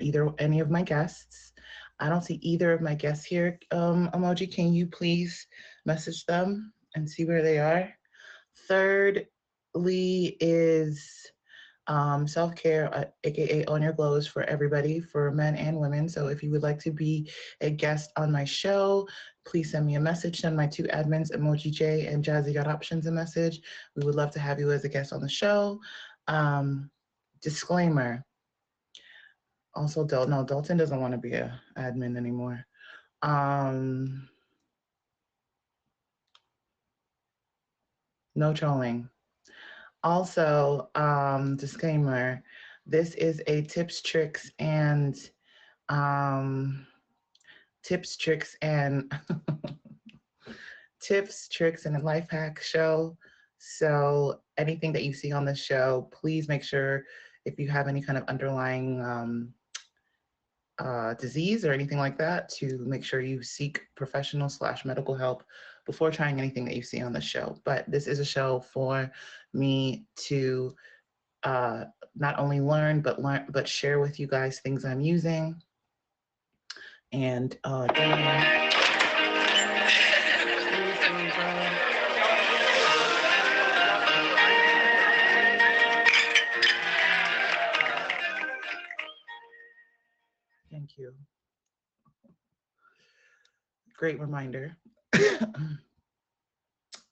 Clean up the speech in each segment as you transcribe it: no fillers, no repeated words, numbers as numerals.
either any of my guests. I don't see either of my guests here. Emoji, can you please message them and see where they are? Thirdly is self care, aka On Your Glow, is for everybody, for men and women. So if you would like to be a guest on my show, please send me a message. Send my two admins, Emoji J and Jazzy Got Options, a message. We would love to have you as a guest on the show. Um, Disclaimer. Also, no, Dalton doesn't want to be a admin anymore. Um, no trolling. Also, disclaimer. This is a tips, tricks, and um, tips, tricks, and tips, tricks, and a life hack show. So anything that you see on this show, please make sure if you have any kind of underlying disease or anything like that, to make sure you seek professional slash medical help before trying anything that you see on the show. But this is a show for me to uh, not only learn but share with you guys things I'm using and thank you. Great reminder.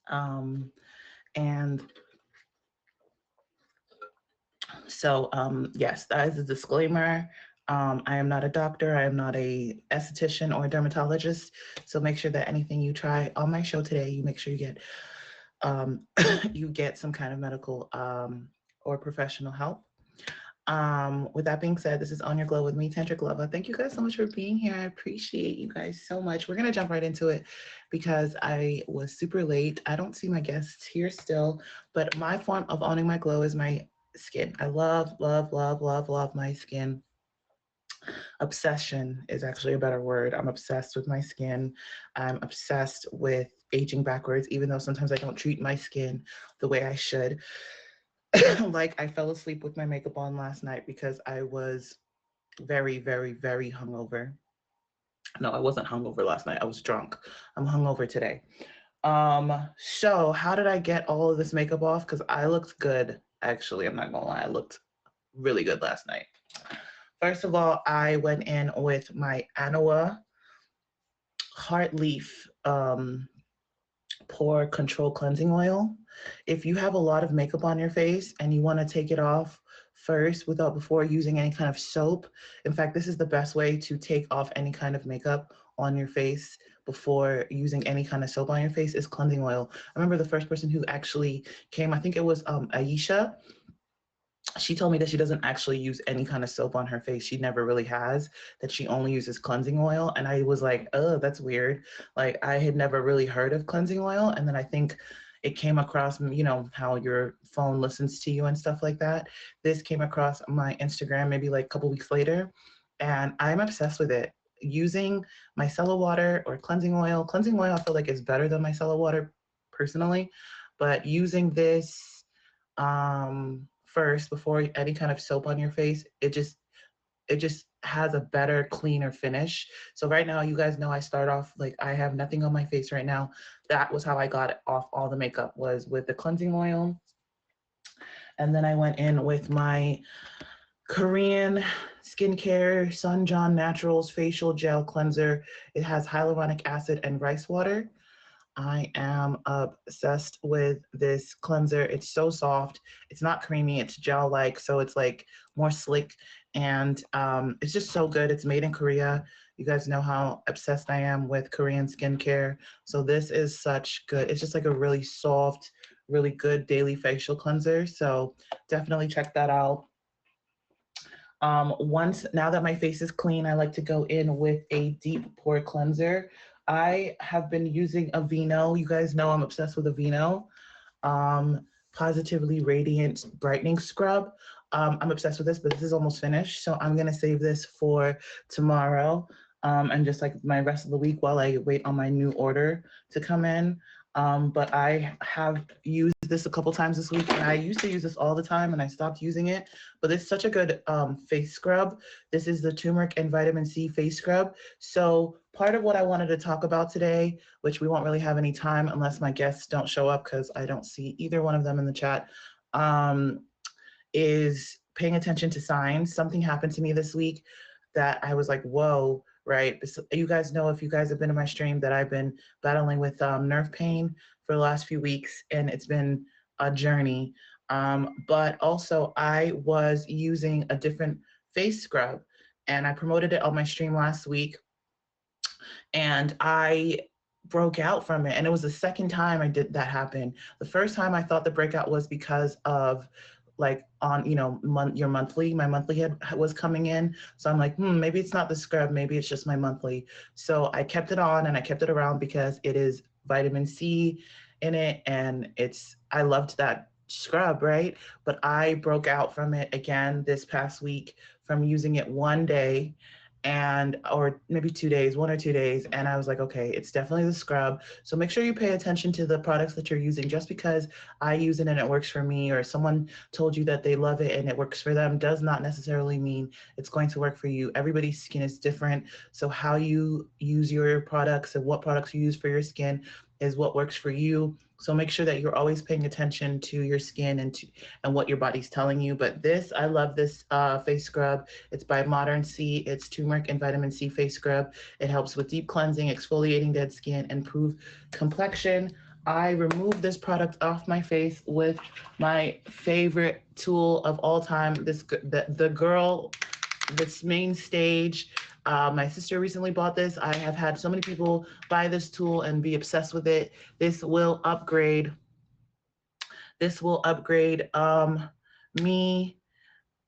um, and so, yes, that is a disclaimer. I am not a doctor. I am not a esthetician or a dermatologist. So make sure that anything you try on my show today, you make sure you get you get some kind of medical or professional help. With that being said, this is On Your Glow with me, Tantric Lover. Thank you guys so much for being here. I appreciate you guys so much. We're gonna jump right into it because I was super late. I don't see my guests here still, but my form of owning my glow is my skin. I love, love, love, love, love my skin. Obsession is actually a better word. I'm obsessed with my skin. I'm obsessed with aging backwards, even though sometimes I don't treat my skin the way I should. Like I fell asleep with my makeup on last night because I was very, very, very hungover. No, I wasn't hungover last night. I was drunk. I'm hungover today. So how did I get all of this makeup off? Because I looked good. Actually, I'm not gonna lie, I looked really good last night. First of all, I went in with my Anawa Heart Leaf Pore Control Cleansing Oil. If you have a lot of makeup on your face and you want to take it off first without before using any kind of soap, in fact, this is the best way to take off any kind of makeup on your face before using any kind of soap on your face, is cleansing oil. I remember the first person who actually came, I think it was Aisha. She told me that she doesn't actually use any kind of soap on her face. She never really has, that she only uses cleansing oil. And I was like, oh, that's weird. Like I had never really heard of cleansing oil. And then I think it came across, you know, how your phone listens to you and stuff like that. This came across my Instagram maybe like a couple weeks later. And I'm obsessed with it. Using micellar water or cleansing oil, I feel like is better than micellar water personally. But using this first before any kind of soap on your face, it just has a better, cleaner finish. So right now, you guys know I start off like I have nothing on my face right now. That was how I got off all the makeup, was with the cleansing oil. And then I went in with my Korean skincare Sun John Naturals facial gel cleanser. It has hyaluronic acid and rice water. I am obsessed with this cleanser. It's so soft. It's not creamy. It's gel-like, so it's like more slick, and it's just so good. It's made in Korea. You guys know how obsessed I am with Korean skincare. So this is such good. It's just like a really soft, really good daily facial cleanser. So definitely check that out. Once now that my face is clean, I like to go in with a deep pore cleanser. I have been using Aveeno. You guys know I'm obsessed with Aveeno. Um, Positively Radiant Brightening Scrub. I'm obsessed with this, but this is almost finished. So I'm gonna save this for tomorrow. And just like my rest of the week while I wait on my new order to come in. But I have used this a couple times this week, and I used to use this all the time, and I stopped using it. But it's such a good face scrub. This is the turmeric and vitamin C face scrub. So part of what I wanted to talk about today, which we won't really have any time unless my guests don't show up because I don't see either one of them in the chat, is paying attention to signs. Something happened to me this week that I was like, whoa, right? You guys know, if you guys have been in my stream, that I've been battling with nerve pain for the last few weeks, and it's been a journey. But also, I was using a different face scrub, and I promoted it on my stream last week, and I broke out from it. And it was the second time I did that happen. The first time I thought the breakout was because of like on, you know, my monthly was coming in. So I'm like, maybe it's not the scrub, maybe it's just my monthly. So I kept it on and I kept it around because it is vitamin C in it, and I loved that scrub, right? But I broke out from it again this past week from using it one day, or maybe 2 days, 1 or 2 days, and I was like, okay, it's definitely the scrub. So make sure you pay attention to the products that you're using. Just because I use it and it works for me, or someone told you that they love it and it works for them, does not necessarily mean it's going to work for you. Everybody's skin is different, so how you use your products and what products you use for your skin is what works for you. So make sure that you're always paying attention to your skin and what your body's telling you. But I love this face scrub. It's by Modern C. It's turmeric and vitamin C face scrub. It helps with deep cleansing, exfoliating dead skin, and improve complexion. I removed this product off my face with my favorite tool of all time, the girl, this main stage. My sister recently bought this. I have had so many people buy this tool and be obsessed with it. This will upgrade. This will upgrade me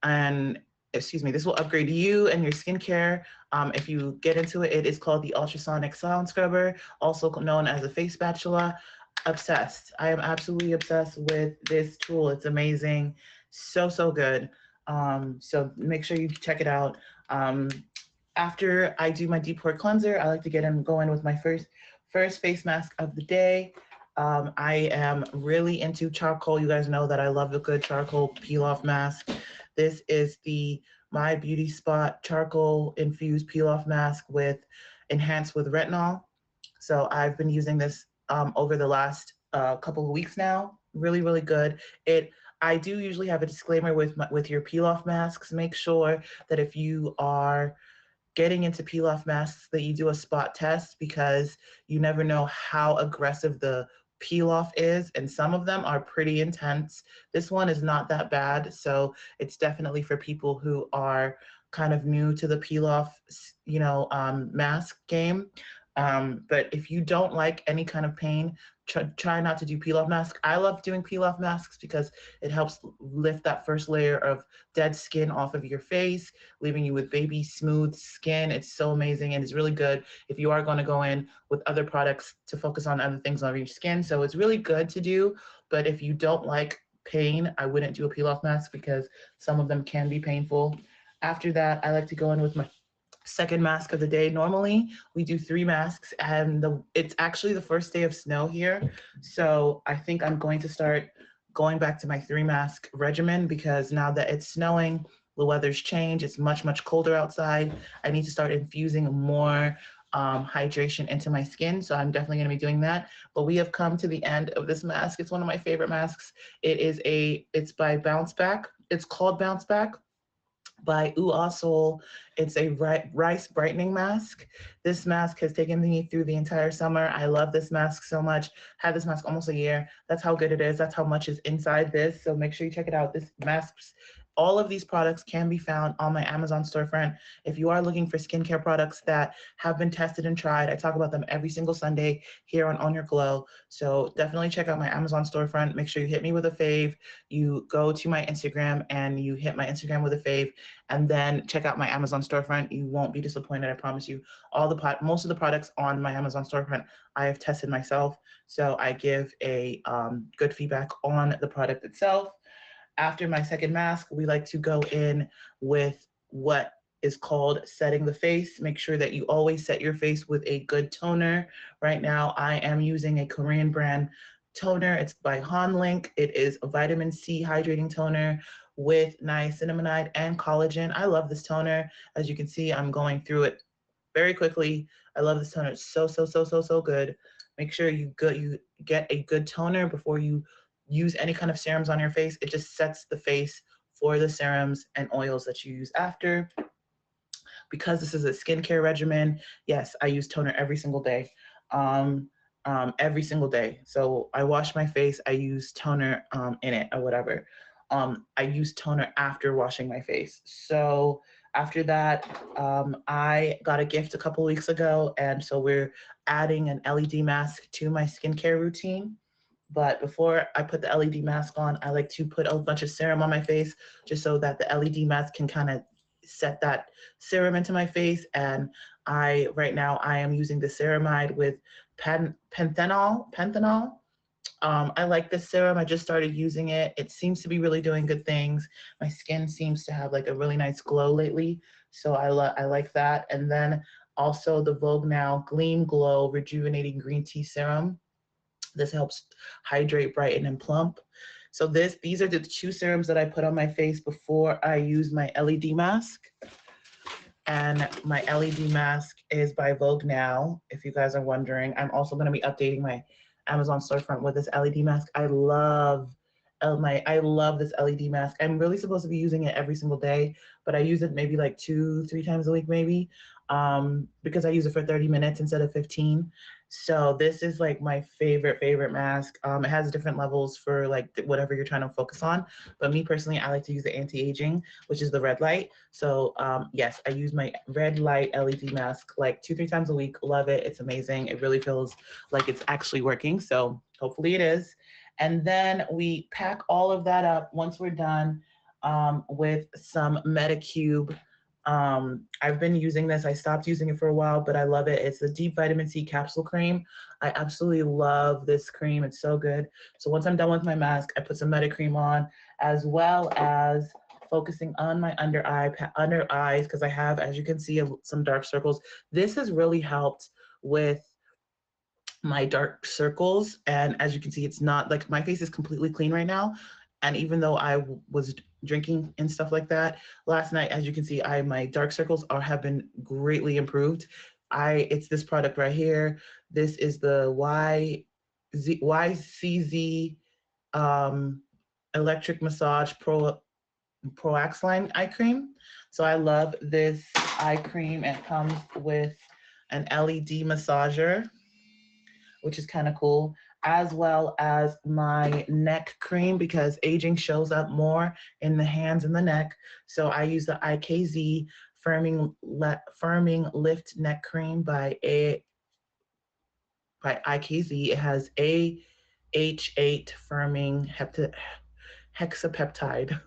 and excuse me, this will upgrade you and your skincare. If you get into it, it is called the Ultrasonic Sound Scrubber, also known as a face spatula. Obsessed. I am absolutely obsessed with this tool. It's amazing. So, so good. So make sure you check it out. After I do my deep pore cleanser, I like to go in with my first face mask of the day. I am really into charcoal. You guys know that I love a good charcoal peel off mask. This is the My Beauty Spot charcoal infused peel off mask enhanced with retinol. So I've been using this over the last couple of weeks now. Really, really good. I do usually have a disclaimer with your peel off masks. Make sure that if you are getting into peel off masks that you do a spot test, because you never know how aggressive the peel off is, and some of them are pretty intense. This one is not that bad, so it's definitely for people who are kind of new to the peel off, mask game. But if you don't like any kind of pain, try not to do peel off masks. I love doing peel off masks because it helps lift that first layer of dead skin off of your face, leaving you with baby smooth skin. It's so amazing, and it's really good if you are going to go in with other products to focus on other things on your skin. So it's really good to do. But if you don't like pain, I wouldn't do a peel off mask because some of them can be painful. After that, I like to go in with my second mask of the day. Normally we do 3 masks, and it's actually the first day of snow here. So I think I'm going to start going back to my 3 mask regimen, because now that it's snowing, the weather's changed, it's much, much colder outside. I need to start infusing more hydration into my skin. So I'm definitely going to be doing that. But we have come to the end of this mask. It's one of my favorite masks. It's by Bounce Back. It's called Bounce Back by Uasol. It's a rice brightening mask. This mask has taken me through the entire summer. I love this mask so much. Had this mask almost a year. That's how good it is. That's how much is inside this. So make sure you check it out. All of these products can be found on my Amazon storefront. If you are looking for skincare products that have been tested and tried, I talk about them every single Sunday here on Your Glow. So definitely check out my Amazon storefront. Make sure you hit me with a fave. You go to my Instagram and you hit my Instagram with a fave, and then check out my Amazon storefront. You won't be disappointed, I promise you. Most of the products on my Amazon storefront I have tested myself, so I give a good feedback on the product itself. After my second mask, we like to go in with what is called Setting the Face. Make sure that you always set your face with a good toner. Right now, I am using a Korean brand toner. It's by Hanlink. It is a vitamin C hydrating toner with niacinamide and collagen. I love this toner. As you can see, I'm going through it very quickly. I love this toner. It's so good. Make sure you get a good toner before you use any kind of serums on your face. It just sets the face for the serums and oils that you use after. Because this is a skincare regimen, yes, I use toner every single day. Every single day. So I wash my face, I use toner in it or whatever. I use toner after washing my face. So after that, I got a gift a couple weeks ago, and so we're adding an LED mask to my skincare routine. But before I put the LED mask on, I like to put a bunch of serum on my face just so that the LED mask can kind of set that serum into my face. And right now I am using the ceramide with panthenol. I like this serum. I just started using it. It seems to be really doing good things. My skin seems to have like a really nice glow lately. So I like that. And then also the Vogue Now Gleam Glow Rejuvenating Green Tea Serum. This helps hydrate, brighten, and plump. So these are the two serums that I put on my face before I use my LED mask. And my LED mask is by Vogue Now, if you guys are wondering. I'm also going to be updating my Amazon storefront with this LED mask. I love this LED mask. I'm really supposed to be using it every single day, but I use it maybe like 2-3 times a week maybe, because I use it for 30 minutes instead of 15. So this is like my favorite mask. It has different levels for like whatever you're trying to focus on. But me personally, I like to use the anti-aging, which is the red light. So yes, I use my red light LED mask like 2-3 times a week. Love it. It's amazing. It really feels like it's actually working. So hopefully it is. And then we pack all of that up once we're done with some Medicube. I've been using this. I stopped using it for a while, but I love it. It's the Deep Vitamin C Capsule Cream. I absolutely love this cream. It's so good. So once I'm done with my mask, I put some Medicream on, as well as focusing on my under eyes, because I have, as you can see, some dark circles. This has really helped with my dark circles. And as you can see, it's not like my face is completely clean right now. And even though I was drinking and stuff like that last night, as you can see, my dark circles have been greatly improved. It's this product right here. This is the YCZ Electric Massage Proaxline eye cream. So I love this eye cream. It comes with an LED massager, which is kind of cool, as well as my neck cream, because aging shows up more in the hands and the neck. So I use the IKZ Firming Lift Neck Cream by IKZ. It has AH8 firming hexapeptide.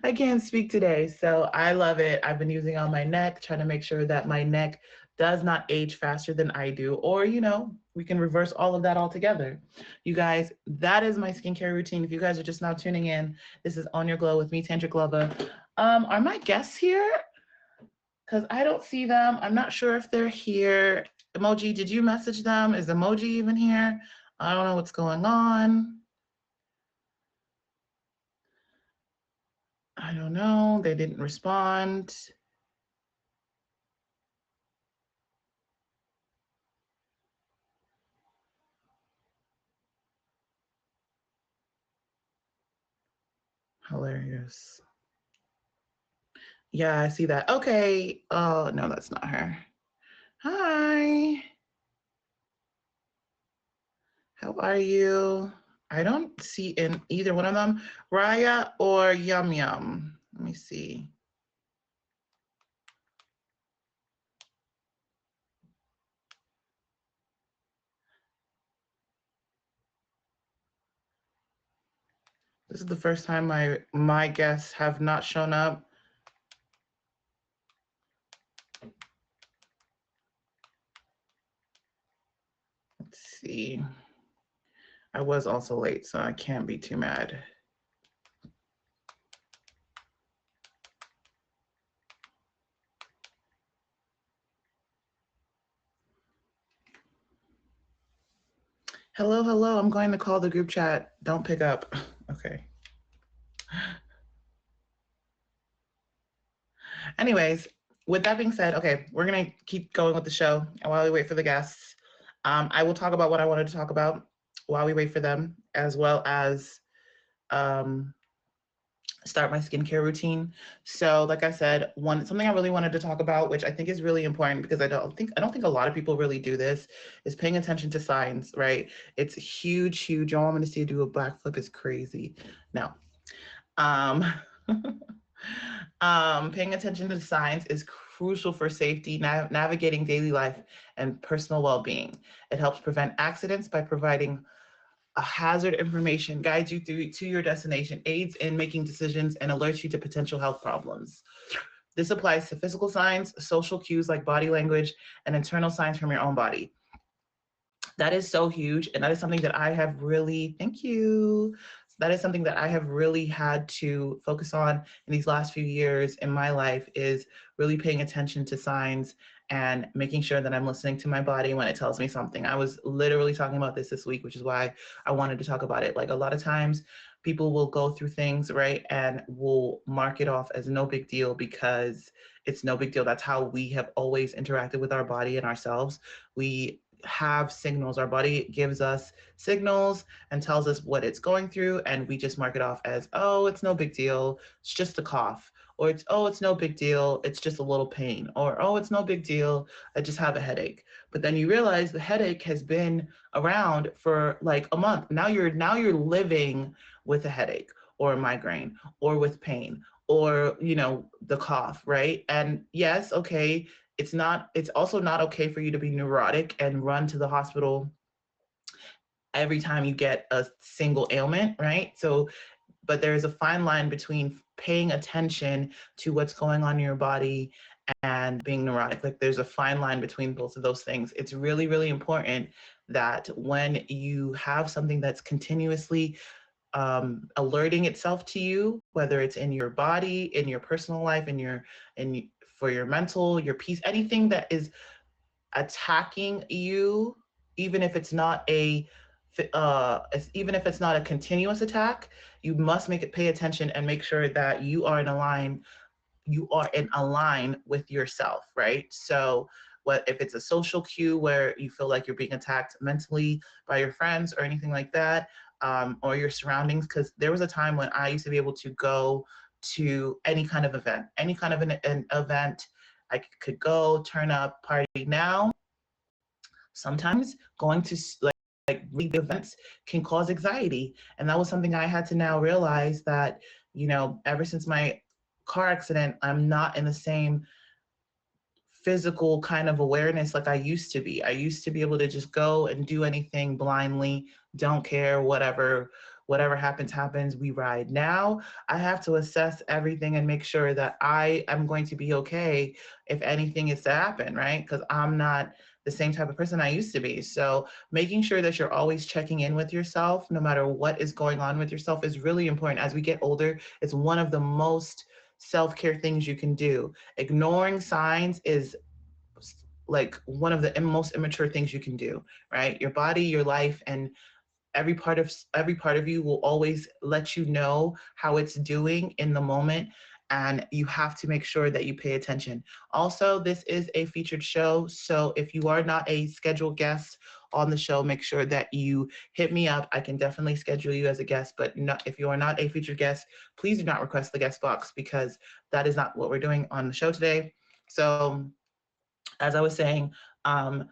I can't speak today, so I love it. I've been using it on my neck, trying to make sure that my neck does not age faster than I do, or, we can reverse all of that altogether. You guys, that is my skincare routine. If you guys are just now tuning in, this is On Your Glow with me, Tantric Lover. Are my guests here? Because I don't see them. I'm not sure if they're here. Emoji, did you message them? Is Emoji even here? I don't know what's going on. I don't know. They didn't respond. Hilarious. Yeah, I see that. Okay. Oh, no, that's not her. Hi. How are you? I don't see in either one of them, Raya or Yum Yum. Let me see. This is the first time my guests have not shown up. Let's see. I was also late, so I can't be too mad. Hello, hello. I'm going to call the group chat. Don't pick up. Okay. Anyways, with that being said, okay, we're going to keep going with the show. And while we wait for the guests, I will talk about what I wanted to talk about while we wait for them, as well as um, start my skincare routine. So, like I said, something I really wanted to talk about, which I think is really important because I don't think a lot of people really do this, is paying attention to signs. Right? It's huge, huge. Y'all want me to see you do a backflip is crazy. No. Um, paying attention to signs is crucial for safety, navigating daily life, and personal well-being. It helps prevent accidents by providing a hazard information, guides you through to your destination, aids in making decisions, and alerts you to potential health problems. This applies to physical signs, social cues like body language, and internal signs from your own body. That is so huge. And that is something that I have really, thank you. That is something that I have really had to focus on in these last few years in my life, is really paying attention to signs and making sure that I'm listening to my body when it tells me something. I was literally talking about this week, which is why I wanted to talk about it. Like, a lot of times people will go through things, right, and will mark it off as no big deal because it's no big deal. That's how we have always interacted with our body and ourselves. We have signals. Our body gives us signals and tells us what it's going through, and we just mark it off as, oh, it's no big deal. It's just a cough. Or it's, oh, it's no big deal. It's just a little pain. Or, oh, it's no big deal. I just have a headache. But then you realize the headache has been around for like a month. Now you're living with a headache or a migraine or with pain or, the cough, right? And yes, okay, it's also not okay for you to be neurotic and run to the hospital every time you get a single ailment, right? So, but there's a fine line between paying attention to what's going on in your body and being neurotic. Like, there's a fine line between both of those things. It's really, really important that when you have something that's continuously alerting itself to you, whether it's in your body, in your personal life, in for your mental, your peace, anything that is attacking you, even if it's not a even if it's not a continuous attack, you must pay attention and make sure that you are in a line with yourself, right? So what if it's a social cue where you feel like you're being attacked mentally by your friends or anything like that, or your surroundings? Because there was a time when I used to be able to go to any kind of event, any kind of an event. I could go, turn up, party. Now sometimes going to like really big events can cause anxiety, and that was something I had to now realize, that ever since my car accident, I'm not in the same physical kind of awareness like I used to be. I used to be able to just go and do anything blindly, don't care, whatever happens, happens, we ride. Now I have to assess everything and make sure that I am going to be okay if anything is to happen, right? Because I'm not the same type of person I used to be. So making sure that you're always checking in with yourself, no matter what is going on with yourself, is really important. As we get older, it's one of the most self-care things you can do. Ignoring signs is like one of the most immature things you can do, right? Your body, your life, and every part of you will always let you know how it's doing in the moment, and you have to make sure that you pay attention. Also, this is a featured show, so if you are not a scheduled guest on the show, make sure that you hit me up. I can definitely schedule you as a guest, but if you are not a featured guest, please do not request the guest box, because that is not what we're doing on the show today. So as I was saying, um,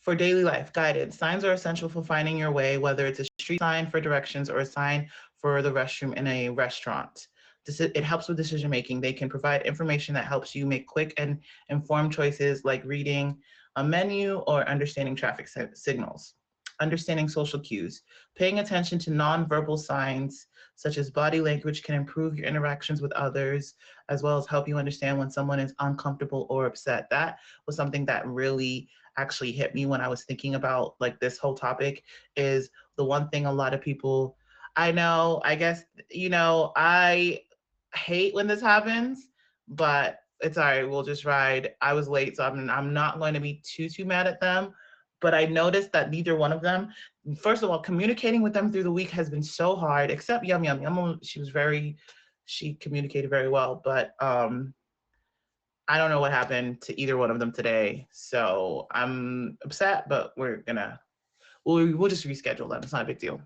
for daily life guidance, signs are essential for finding your way, whether it's a street sign for directions or a sign for the restroom in a restaurant. It helps with decision making. They can provide information that helps you make quick and informed choices, like reading a menu or understanding traffic signals. Understanding social cues. Paying attention to nonverbal signs such as body language can improve your interactions with others, as well as help you understand when someone is uncomfortable or upset. That was something that really actually hit me when I was thinking about like this whole topic. Is the one thing a lot of people, I know, I guess, I hate when this happens, but it's all right. We'll just ride. I was late, so I'm not going to be too mad at them. but I noticed that neither one of them, first of all, communicating with them through the week has been so hard, except Yum Yum. Yum, she communicated very well, but I don't know what happened to either one of them today. So I'm upset, but we'll just reschedule them. It's not a big deal.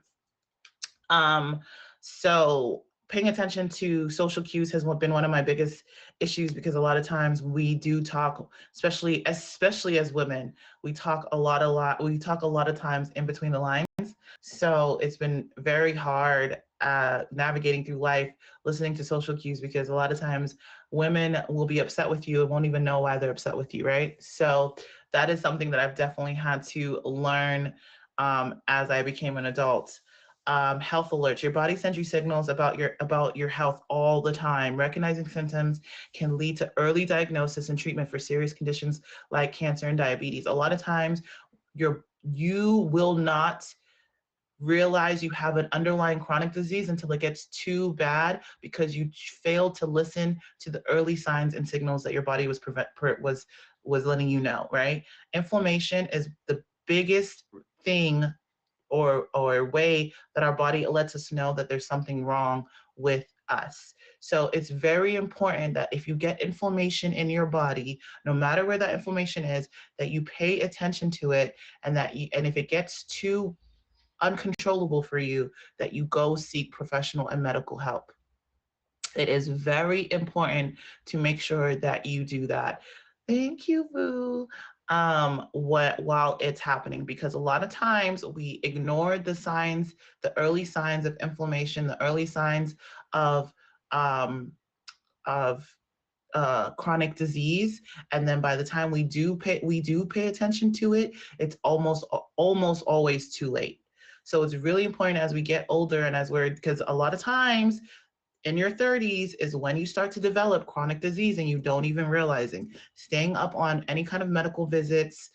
So paying attention to social cues has been one of my biggest issues, because a lot of times we do talk, especially as women, we talk a lot of times in between the lines. So it's been very hard navigating through life, listening to social cues, because a lot of times women will be upset with you and won't even know why they're upset with you, right? So that is something that I've definitely had to learn as I became an adult. Health alerts. Your body sends you signals about your health all the time. Recognizing symptoms can lead to early diagnosis and treatment for serious conditions like cancer and diabetes. A lot of times, you will not realize you have an underlying chronic disease until it gets too bad, because you failed to listen to the early signs and signals that your body was letting you know, right? Inflammation is the biggest thing or way that our body lets us know that there's something wrong with us. So it's very important that if you get inflammation in your body, no matter where that inflammation is, that you pay attention to it, and and if it gets too uncontrollable for you, that you go seek professional and medical help. It is very important to make sure that you do that. Thank you, Boo. While it's happening, because a lot of times we ignore the signs, the early signs of inflammation, the early signs of um, of chronic disease, and then by the time we do pay attention to it, it's almost always too late. So it's really important as we get older, and because a lot of times in your 30s is when you start to develop chronic disease and you don't even realizing. Staying up on any kind of medical visits,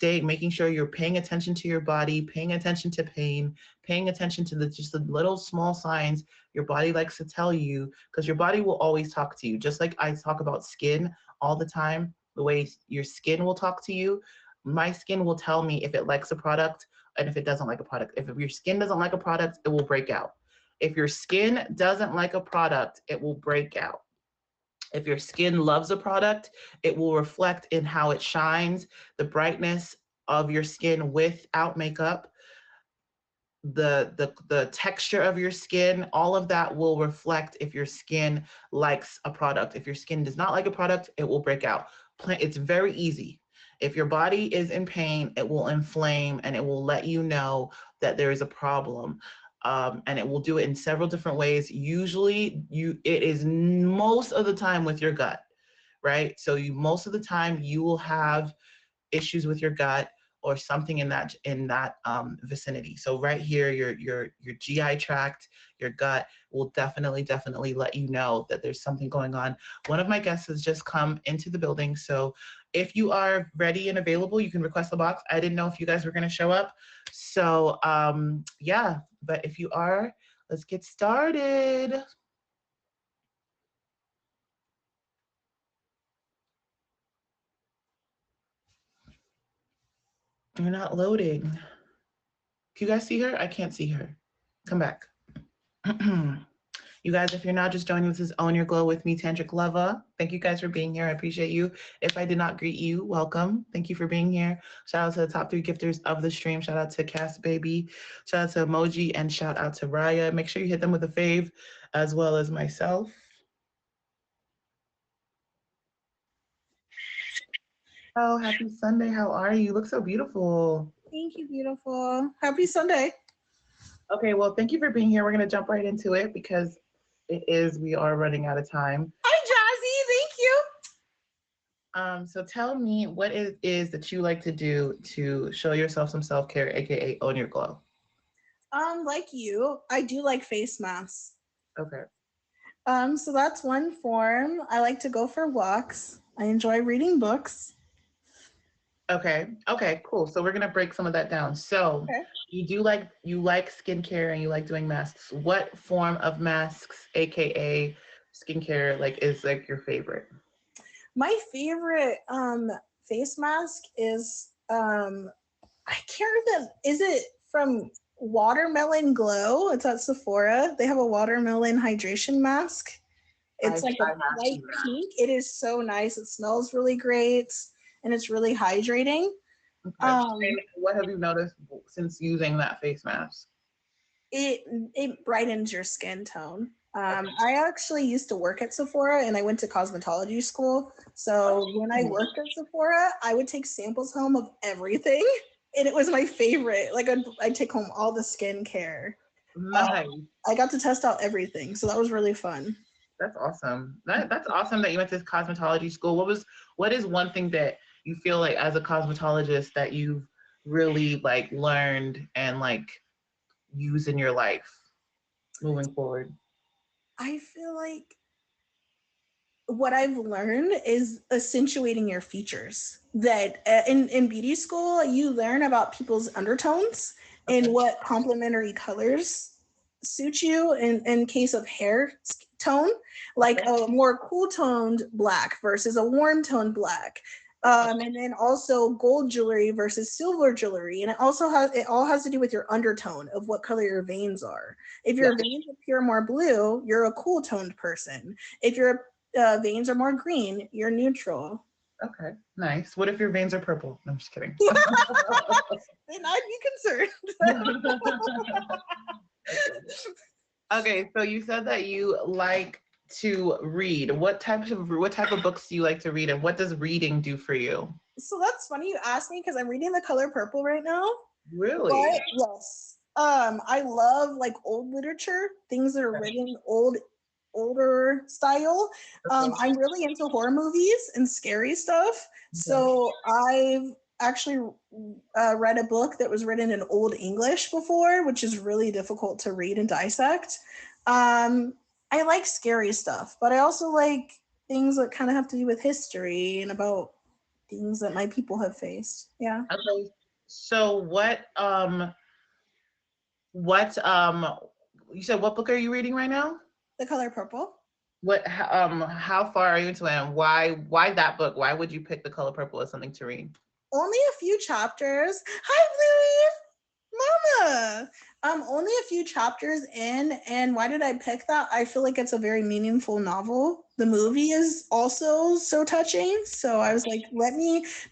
making sure you're paying attention to your body, paying attention to pain, paying attention to just the little small signs your body likes to tell you, because your body will always talk to you. Just like I talk about skin all the time, the way your skin will talk to you, my skin will tell me if it likes a product and if it doesn't like a product. If your skin doesn't like a product, it will break out. If your skin doesn't like a product, it will break out. If your skin loves a product, it will reflect in how it shines, the brightness of your skin without makeup, the texture of your skin, all of that will reflect if your skin likes a product. If your skin does not like a product, it will break out. It's very easy. If your body is in pain, it will inflame and it will let you know that there is a problem. And it will do it in several different ways. Usually it is most of the time with your gut, right? So most of the time you will have issues with your gut or something in that vicinity. So right here, your GI tract, your gut will definitely let you know that there's something going on. One of my guests has just come into the building, so if you are ready and available, you can request the box. I didn't know if you guys were going to show up, so yeah. But if you are, let's get started. You're not loading. Can you guys see her? I can't see her. Come back. You guys, if you're not just joining, this is Own Your Glow with me, Tantric Lava. Thank you guys for being here. I appreciate you. If I did not greet you, welcome. Thank you for being here. Shout out to the top 3 gifters of the stream. Shout out to Cass Baby. Shout out to Emoji, and shout out to Raya. Make sure you hit them with a fave, as well as myself. Oh, happy Sunday. How are you? You look so beautiful. Thank you, beautiful. Happy Sunday. Okay, well, thank you for being here. We're going to jump right into it because we are running out of time. Hi, Jazzy. Thank you. So tell me what it is that you like to do to show yourself some self-care, aka Own Your Glow. Like you, I do like face masks. Okay. So that's one form. I like to go for walks. I enjoy reading books. Okay, cool. So we're gonna break some of that down. So Okay. you like skincare and you like doing masks. What form of masks, aka skincare, is your favorite? My favorite face mask is I can't remember. Is it from Watermelon Glow? It's at Sephora. They have a watermelon hydration mask. It's like a I have light seen that. pink. It is so nice. It smells really great, and it's really hydrating. Okay. Um, And what have you noticed since using that face mask? it brightens your skin tone. Okay. I actually used to work at Sephora and I went to cosmetology school. So when I worked at Sephora, I would take samples home of everything. And it was my favorite. Like I'd take home all the skincare. Nice. I got to test out everything. So that was really fun. That's awesome. That's awesome that you went to cosmetology school. What is one thing that you feel like as a cosmetologist that you've really like learned and like use in your life moving forward? I feel like what I've learned is accentuating your features. That in beauty school, you learn about people's undertones and what complementary colors suit you in case of hair tone, like a more cool toned black versus a warm toned black. And then also gold jewelry versus silver jewelry. And it all has to do with your undertone of what color your veins are. If your veins appear more blue, you're a cool toned person. If your veins are more green, you're neutral. Okay, nice. What if your veins are purple? No, I'm just kidding. Then I'd be concerned. Okay, so you said that you like to read. What type of books do you like to read, and what does reading do for you? So that's funny you asked me because I'm reading The Color Purple right now. Really? But yes. I love like old literature, things that are written older style. I'm really into horror movies and scary stuff. So I've actually read a book that was written in Old English before, which is really difficult to read and dissect. I like scary stuff, but I also like things that kind of have to do with history and about things that my people have faced. Yeah. Okay. So what you said what book are you reading right now? The Color Purple. How far are you into it, and why that book? Why would you pick The Color Purple as something to read? Only a few chapters. Hi, Bluey. Mama. Only a few chapters in, and why did I pick that? I feel like it's a very meaningful novel. The movie is also so touching. So I was like,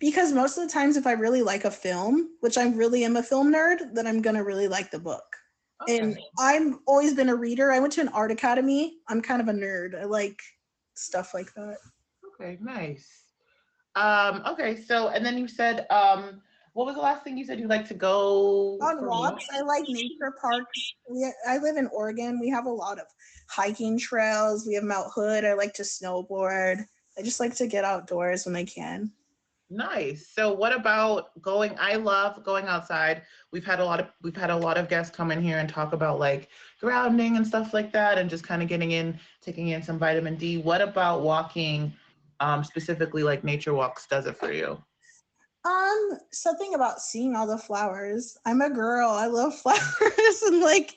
because most of the times if I really like a film, which I really am a film nerd, then I'm gonna really like the book. Okay. And I've always been a reader. I went to an art academy. I'm kind of a nerd. I like stuff like that. Okay, nice. Okay, so and then you said what was the last thing you said you like to go on walks? I like nature parks. I live in Oregon. We have a lot of hiking trails. We have Mount Hood. I like to snowboard. I just like to get outdoors when I can. Nice. So what about I love going outside. We've had a lot of guests come in here and talk about like grounding and stuff like that and just kind of taking in some vitamin D. What about walking, specifically like nature walks does it for you? Something about seeing all the flowers. I'm a girl. I love flowers and like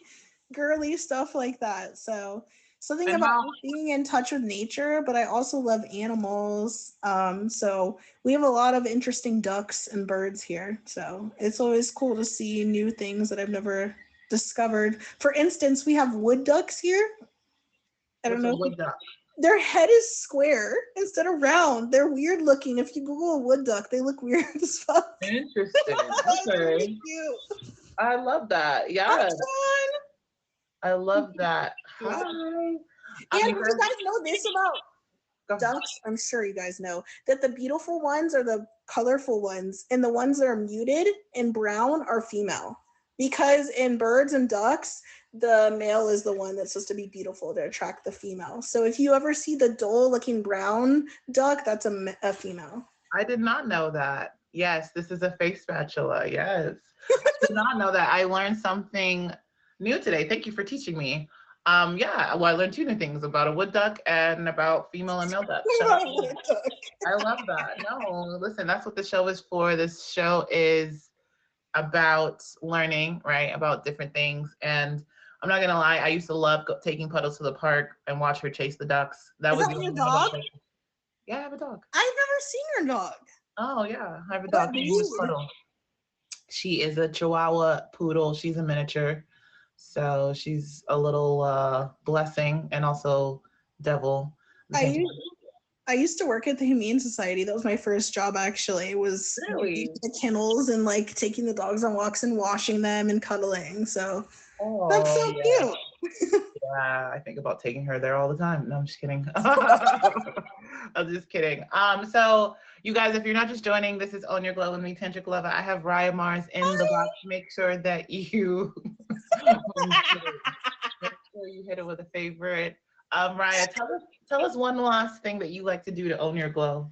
girly stuff like that. So something about being in touch with nature, but I also love animals. So we have a lot of interesting ducks and birds here. So it's always cool to see new things that I've never discovered. For instance, we have wood ducks here. I don't know. Wood duck? Their head is square instead of round. They're weird looking. If you Google a wood duck, they look weird as fuck. Interesting. Okay. Really cute. I love that. Yeah. I love that. Hi. And you guys know this about ducks? I'm sure you guys know that the beautiful ones are the colorful ones, and the ones that are muted and brown are female. Because in birds and ducks, the male is the one that's supposed to be beautiful to attract the female. So if you ever see the dull looking brown duck, that's a female. I did not know that. Yes, this is a face spatula. Yes. I did not know that. I learned something new today. Thank you for teaching me. Yeah, well, I learned two new things about a wood duck and about female and male ducks. I love that. No, listen, that's what the show is for. This show is about learning, right? About different things. And I'm not gonna lie, I used to love taking Puddles to the park and watch her chase the ducks. That was your dog? Yeah, I have a dog. I've never seen your dog. Oh yeah, I have a dog. Puddle. She is a Chihuahua poodle. She's a miniature. So she's a little blessing and also devil at the I same time. used, I used to work at the Humane Society. That was my first job actually, was Really? the kennels and like taking the dogs on walks and washing them and cuddling. So that's Oh, so yeah. cute. Yeah, I think about taking her there all the time. No, I'm just kidding. I'm just kidding. So you guys, if you're not just joining, this is Own Your Glow with me, Tantric Lover. I have Raya Mars in the box. Make sure that you make sure you hit it with a favorite. Raya, tell us one last thing that you like to do to own your glow.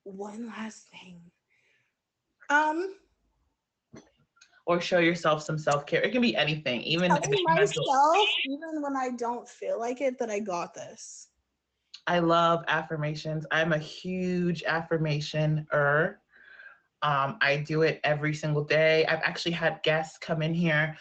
One last thing. Um, Or show yourself some self-care. It can be anything, even if telling it's mental. myself, even when I don't feel like it, that I got this. I love affirmations. I'm a huge affirmation-er. I do it every single day. I've actually had guests come in here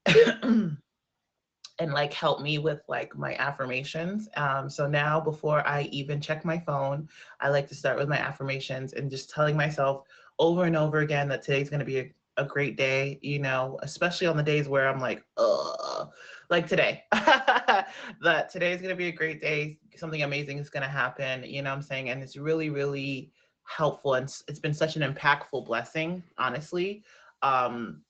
and like help me with like my affirmations. So now before I even check my phone, I like to start with my affirmations and just telling myself over and over again that today's going to be a great day, you know, especially on the days where I'm like, like today, that today's going to be a great day. Something amazing is going to happen. You know what I'm saying? And it's really, really helpful. And it's been such an impactful blessing, honestly, to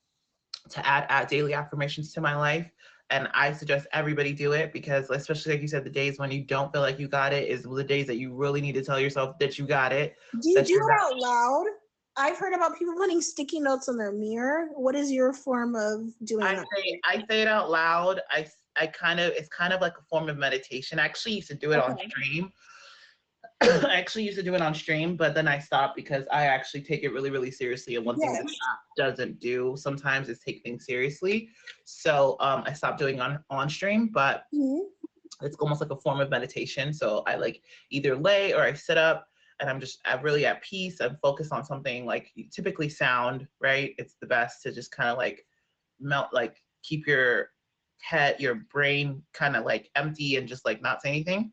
add daily affirmations to my life. And I suggest everybody do it because, especially like you said, the days when you don't feel like you got it is the days that you really need to tell yourself that you got it. Do you That do you're it out loud? I've heard about people putting sticky notes on their mirror. What is your form of doing that? I say it out loud. I kind of, it's kind of like a form of meditation. I actually used to do it on Okay. stream. I actually used to do it on stream, but then I stopped because I actually take it really, really seriously. And one thing that Yes. the app doesn't do sometimes is take things seriously. So I stopped doing on stream, but Mhm. it's almost like a form of meditation. So I like either lay or I sit up and I'm really at peace. I'm focused on something like typically sound, right? It's the best to just kind of like like keep your head, your brain kind of like empty and just like not say anything.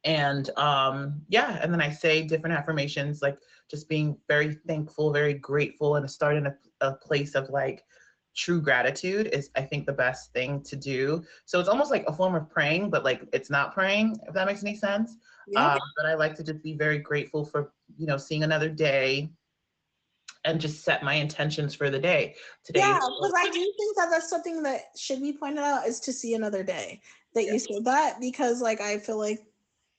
And yeah, and then I say different affirmations, like just being very thankful, very grateful, and start in a place of like true gratitude is, I think, the best thing to do. So it's almost like a form of praying, but like it's not praying, if that makes any sense. Yep. But I like to just be very grateful for, you know, seeing another day and just set my intentions for the day. Yeah, Today's because I do think that that's something that should be pointed out, is to see another day. That yeah. you said that, because like I feel like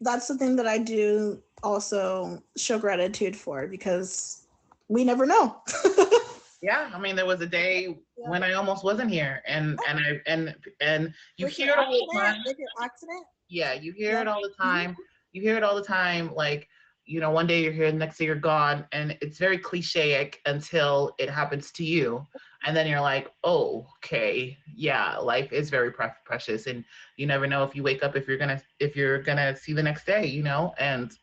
that's the thing that I do also show gratitude for, because we never know. Yeah, I mean, there was a day Yeah. when I almost wasn't here, and you With your hear it all the accident, time. with your accident. Yeah, you hear Yep. it all the Mhm. time. You hear it all the time. Like, you know, one day you're here, the next day you're gone, and it's very clichéic until it happens to you, and then you're like, oh, okay, yeah, life is very precious, and you never know if you wake up if you're gonna see the next day, you know, and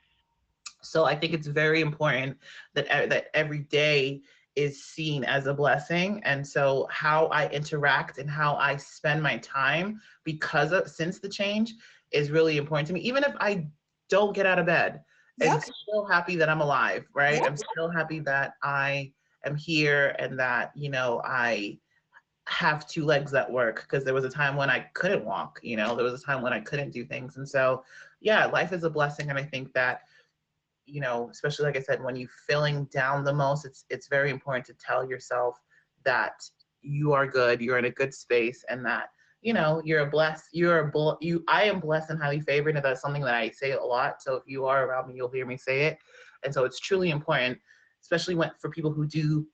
so I think it's very important that that every day is seen as a blessing. And so how I interact and how I spend my time because of since the change is really important to me. Even if I don't get out of bed, I'm Yep. still happy that I'm alive, right? Yep. I'm still happy that I am here and that, you know, I have two legs that work because there was a time when I couldn't walk, you know, there was a time when I couldn't do things. And so, yeah, life is a blessing. And I think that, you know, especially like I said, when you're feeling down the most, it's very important to tell yourself that you are good, you're in a good space, and that, you know, I am blessed and highly favored, and that's something that I say a lot. So if you are around me, you'll hear me say it. And so it's truly important, especially when for people who do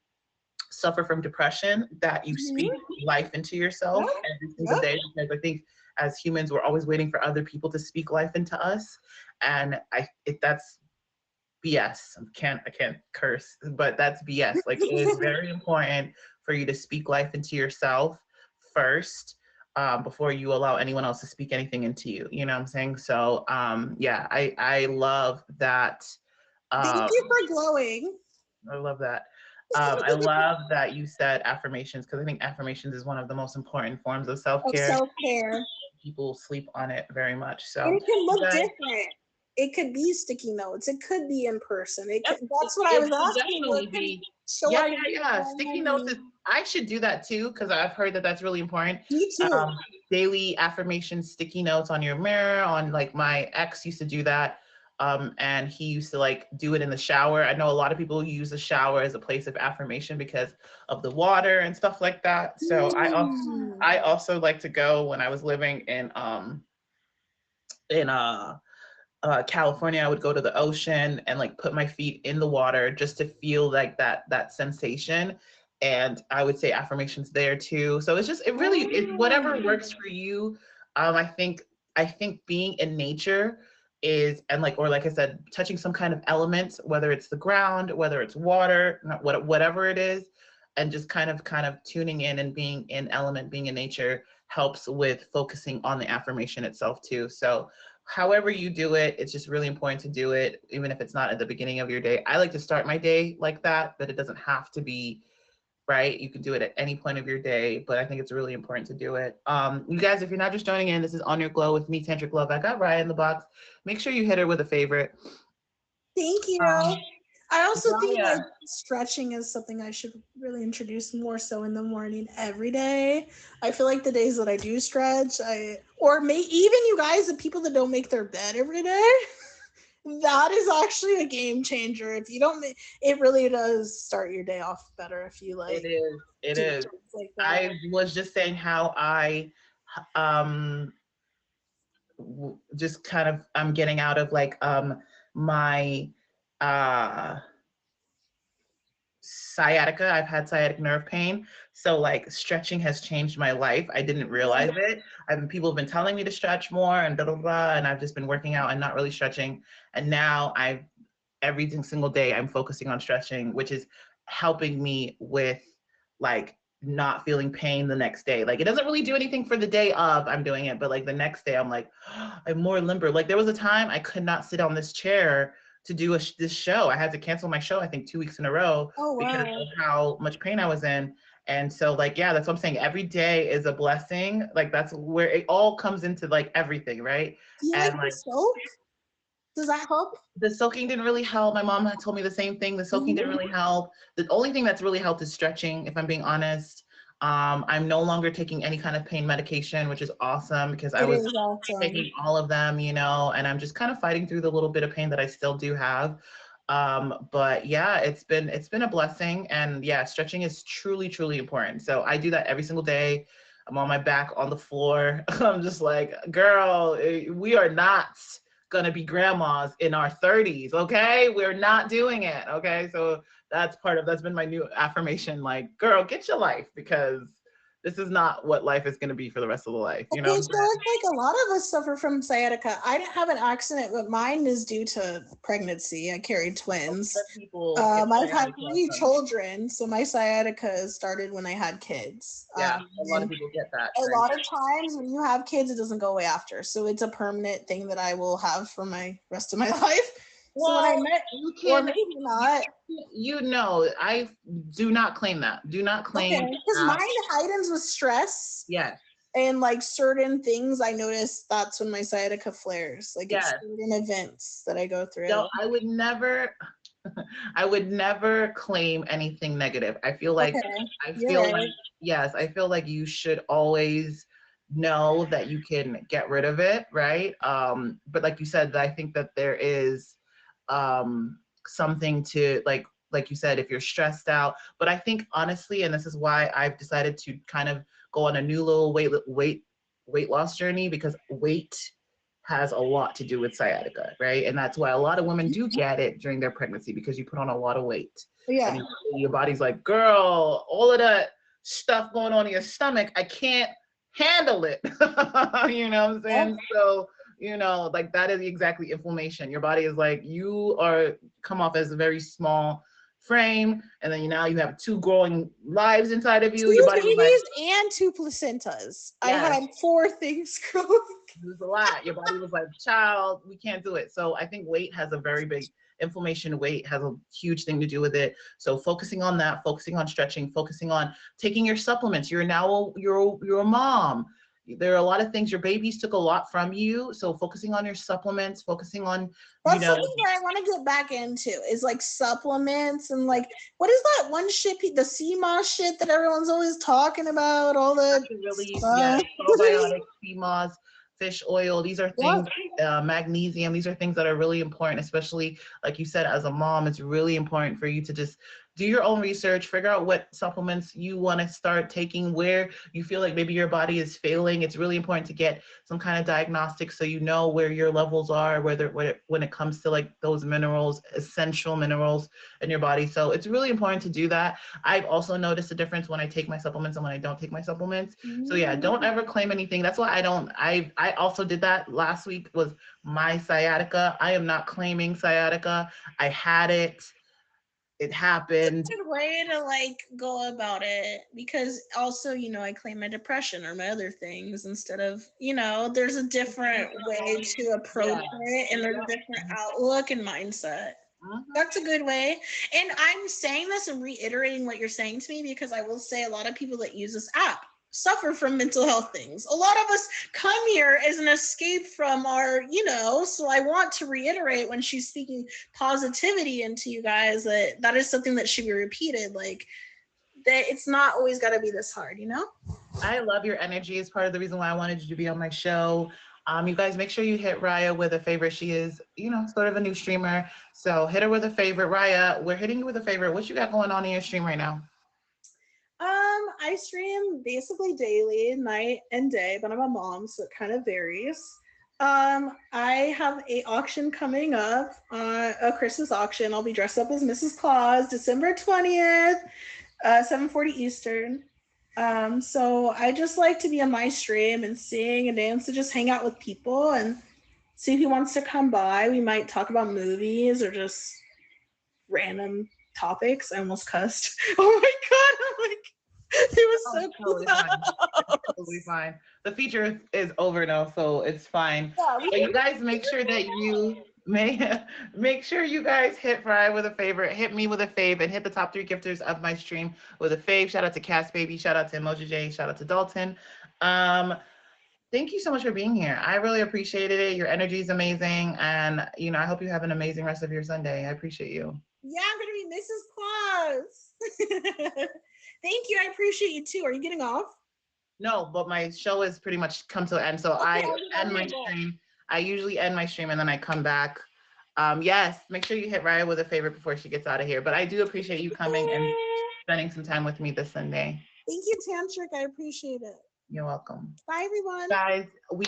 suffer from depression, that you speak Mhm. life into yourself Yep. every single Yep. day, because I think as humans we're always waiting for other people to speak life into us, and that's BS. I can't curse, but that's BS. Like it is very important for you to speak life into yourself first, before you allow anyone else to speak anything into you. You know what I'm saying? So yeah, I love that. Thank Um, you for glowing. I love that. I love that you said affirmations because I think affirmations is one of the most important forms of self Of care. self care. People sleep on it very much. And So it can you look guys, different. It could be sticky notes. It could be in person. Yep, That's what I was it could asking. definitely be. Show Yeah, up. yeah, yeah. Sticky notes is, I should do that too, because I've heard that that's really important. Me too. Daily affirmation sticky notes on your mirror, on like my ex used to do that. And he used to like do it in the shower. I know a lot of people use the shower as a place of affirmation because of the water and stuff like that. So I also like to go when I was living in California, I would go to the ocean and like put my feet in the water just to feel like that sensation. And I would say affirmations there too. So it's just, it's whatever works for you. I think being in nature is, and like, or like I said, touching some kind of element, whether it's the ground, whether it's water, whatever it is, and just kind of tuning in and being in element, being in nature helps with focusing on the affirmation itself too. So however you do it, it's just really important to do it, even if it's not at the beginning of your day. I like to start my day like that, but it doesn't have to be, right? You can do it at any point of your day, but I think it's really important to do it. You guys, if you're not just joining in, this is On Your Glow with me, Tantric Love. I got Raya in the box. Make sure you hit her with a favorite. Thank you. I also think Raya. like stretching is something I should really introduce more so in the morning every day. I feel like the days that I do stretch, even you guys, the people that don't make their bed every day, that is actually a game changer. If you don't, it really does start your day off better if you like. It is. Like that. I was just saying how I just kind of, I'm getting out of like my sciatica. I've had sciatic nerve pain. So like stretching has changed my life. I didn't realize it. People have been telling me to stretch more and blah, blah, blah. And I've just been working out and not really stretching. And now every single day I'm focusing on stretching, which is helping me with like not feeling pain the next day. Like it doesn't really do anything for the day of I'm doing it, but like the next day I'm like, oh, I'm more limber. Like there was a time I could not sit on this chair to do this show. I had to cancel my show, I think 2 weeks in a row because of how much pain I was in. And so like, yeah, that's what I'm saying. Every day is a blessing. Like that's where it all comes into like everything, right? Do you like the soak? Does that help? The soaking didn't really help. My mom had told me the same thing. The soaking didn't really help. The only thing that's really helped is stretching, if I'm being honest. I'm no longer taking any kind of pain medication, which is awesome because I was taking all of them, you know, and I'm just kind of fighting through the little bit of pain that I still do have. But yeah, it's been a blessing. And yeah, stretching is truly, truly important. So I do that every single day. I'm on my back on the floor. I'm just like, girl, we are not gonna be grandmas in our 30s, okay? We're not doing it, okay? So that's been my new affirmation, like, girl, get your life, because this is not what life is going to be for the rest of the life, you know? So it's like a lot of us suffer from sciatica. I didn't have an accident, but mine is due to pregnancy. I carried twins. I've had 3 children, so my sciatica started when I had kids. Yeah, a lot of people get that. A lot of times when you have kids, it doesn't go away after. So it's a permanent thing that I will have for my rest of my life. Well, so when I met you, or maybe not. You know, I do not claim that. Do not claim. Because mine heightens with stress. Yes. And like certain things, I noticed that's when my sciatica flares. Like it's certain events that I go through. So I would never claim anything negative. I feel like yes, I feel like you should always know that you can get rid of it, right? But like you said, I think that there is something to like you said, if you're stressed out. But I think honestly, and this is why I've decided to kind of go on a new little weight loss journey, because weight has a lot to do with sciatica, right? And that's why a lot of women do get it during their pregnancy, because you put on a lot of weight. Yeah. And your body's like, girl, all of that stuff going on in your stomach, I can't handle it. You know what I'm saying? So you know, like that is exactly inflammation. Your body is like, you come off as a very small frame, and then now you have 2 growing lives inside of you. 2 babies and 2 placentas. Yes. I had 4 things growing. It was a lot. Your body was like, child, we can't do it. So I think weight has a very big inflammation. Weight has a huge thing to do with it. So focusing on that, focusing on stretching, focusing on taking your supplements. You're a mom. there are a lot of things, your babies took a lot from you. So focusing on your supplements, focusing on, you That's know, something that I want to get back into is like supplements and like what is that one shit, the sea moss shit that everyone's always talking about, all the really, yeah, stuff. probiotics, CMOS, fish oil. These are Yeah. things, magnesium. These are things that are really important, especially like you said, as a mom, it's really important for you to just do your own research, figure out what supplements you want to start taking, where you feel like maybe your body is failing. It's really important to get some kind of diagnostic so you know where your levels are, whether when it comes to like those minerals, essential minerals in your body. So it's really important to do that. I've also noticed a difference when I take my supplements and when I don't take my supplements. So yeah, don't ever claim anything. That's why I also did that last week, was my sciatica. I am not claiming sciatica. I had it. It happened. Good way to like go about it, because also, you know, I claim my depression or my other things instead of, you know, there's a different way to approach it, and there's a different outlook and mindset. That's a good way. And I'm saying this and reiterating what you're saying to me because I will say a lot of people that use this app suffer from mental health things. A lot of us come here as an escape from our, you know, so I want to reiterate when she's speaking positivity into you guys that that is something that should be repeated. Like that it's not always got to be this hard, you know? I love your energy. It's part of the reason why I wanted you to be on my show. You guys make sure you hit Raya with a favorite. She is, you know, sort of a new streamer. So hit her with a favorite. Raya, we're hitting you with a favorite. What you got going on in your stream right now? I stream basically daily, night and day, but I'm a mom, so it kind of varies. I have a auction coming up, a Christmas auction. I'll be dressed up as Mrs. Claus, December 20th, 7:40 Eastern. So I just like to be on my stream and sing and dance and just hang out with people and see who wants to come by. We might talk about movies or just random topics. I almost cussed. Oh my god! I'm like, it was so totally close. fine. Totally fine. The feature is over now, so it's fine. Yeah, But you guys make sure that you make sure you guys hit Fry with a favorite, hit me with a fave, and hit the top 3 gifters of my stream with a fave. Shout out to Cass Baby, shout out to Emoji J, shout out to Dalton. Thank you so much for being here. I really appreciated it. Your energy is amazing, and you know, I hope you have an amazing rest of your Sunday. I appreciate you. Yeah, I'm gonna be Mrs. Claus. Thank you. I appreciate you too. Are you getting off? No, but my show is pretty much come to an end. So Okay, I end my stream. I usually end my stream and then I come back. Yes, make sure you hit Raya with a favorite before she gets out of here. But I do appreciate you coming and spending some time with me this Sunday. Thank you, Tantric. I appreciate it. You're welcome. Bye, everyone. Guys, we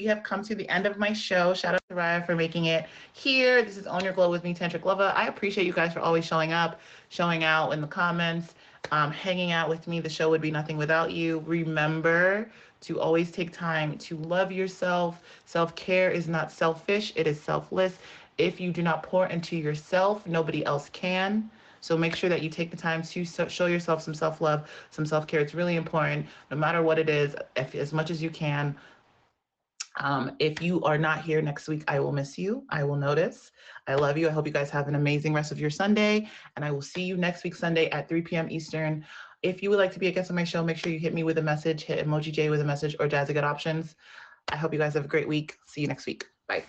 have come to the end of my show. Shout out to Raya for making it here. This is Own Your Glow with me, Tantric Lover. I appreciate you guys for always showing up, showing out in the comments, hanging out with me. The show would be nothing without you. Remember to always take time to love yourself. Self-care is not selfish, it is selfless. If you do not pour into yourself, nobody else can. So make sure that you take the time to show yourself some self-love, some self-care. It's really important, no matter what it is, as much as you can. If you are not here next week, I will miss you. I will notice. I love you. I hope you guys have an amazing rest of your Sunday. And I will see you next week, Sunday at 3 p.m. Eastern. If you would like to be a guest on my show, make sure you hit me with a message, hit Emoji J with a message, or Jazzy Good Options. I hope you guys have a great week. See you next week. Bye.